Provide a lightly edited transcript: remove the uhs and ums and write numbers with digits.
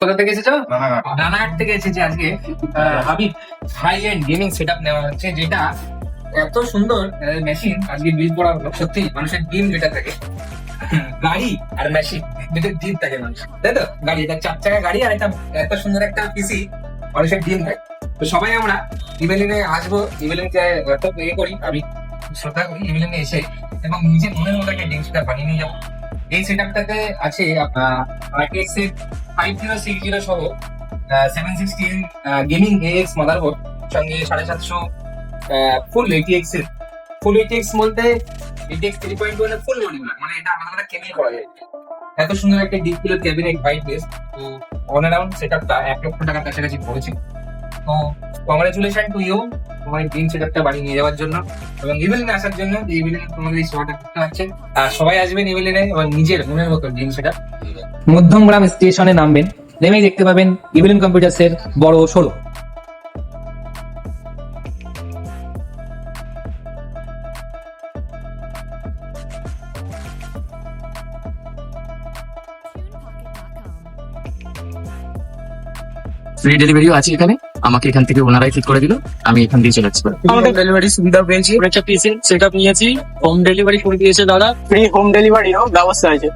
কোথা থেকে এসেছো? রানাঘাট। রানাঘাট থেকে এসেছি আজকে। Habib high end gaming setup নেওয়া হচ্ছে, যেটা এত সুন্দর মেশিন আজকে বিল করা হলো। সত্যি মানুষের ডিম যেটা থাকে, গাড়ি আর মেশিন দুটোর ডিম থাকে মানুষ, তাই তো? গাড়ি, এটা 4 চাকা গাড়ি, আর এটা এত সুন্দর একটা পিসি মানুষের ডিম থাকে। তো সবাই আমরা ইভেলিনে আসবো, ইভেলিনকে এত ইয়ে করি, আমি শ্রদ্ধা করি ইভেলিনে এসে, এবং নিজের মনের মতো একটা ডিম সেটআপ বানিয়ে নিয়ে যাবো। এই সেটআপটাতে আছে RTX এর 5060 সহ 716 গেমিং AX মাদারবোর্ড, সঙ্গে 750 ফুল ATX এর। ফুল ATX বলতে ATX 3.1 এর ফুল মডিউলার, মানে এটা আলাদা কেবিল করা যায়। এত সুন্দর একটা deep kilo cabinet white base. তো অন অ্যারাউন্ড সেটআপটা 1 লক্ষ টাকার কাছাকাছি পড়েছে। তো কংগ্রেচুলেশন টু ইউ তোমার ড্রিম সেটআপটা বাড়ি নিয়ে যাওয়ার জন্য এবং ইভেলিনে আসার জন্য। ইভেলিনে তোমাদের এই সেবাটা করতে হচ্ছে, আর সবাই আসবেন ইভেলিনে এবং নিজের মনের মতো ড্রিম সেটআপ। মধ্যমগ্রাম স্টেশনে নামবেন, নেমেই দেখতে পাবেন ইভেলিন কম্পিউটার্স এর বড় শোরুম। ফ্রি ডেলিভারিও আছে এখানে, আমাকে এখান থেকে ওনারাই ঠিক করে দিল, আমি এখান দিয়ে চলে যাচ্ছি। আমাদের ডেলিভারি সুবিধা পেয়েছি, একটা পিসি সেটআপ নিয়েছি, হোম ডেলিভারি করে দিয়েছে দাদা, ফ্রি হোম ডেলিভারিরও ব্যবস্থা আছে।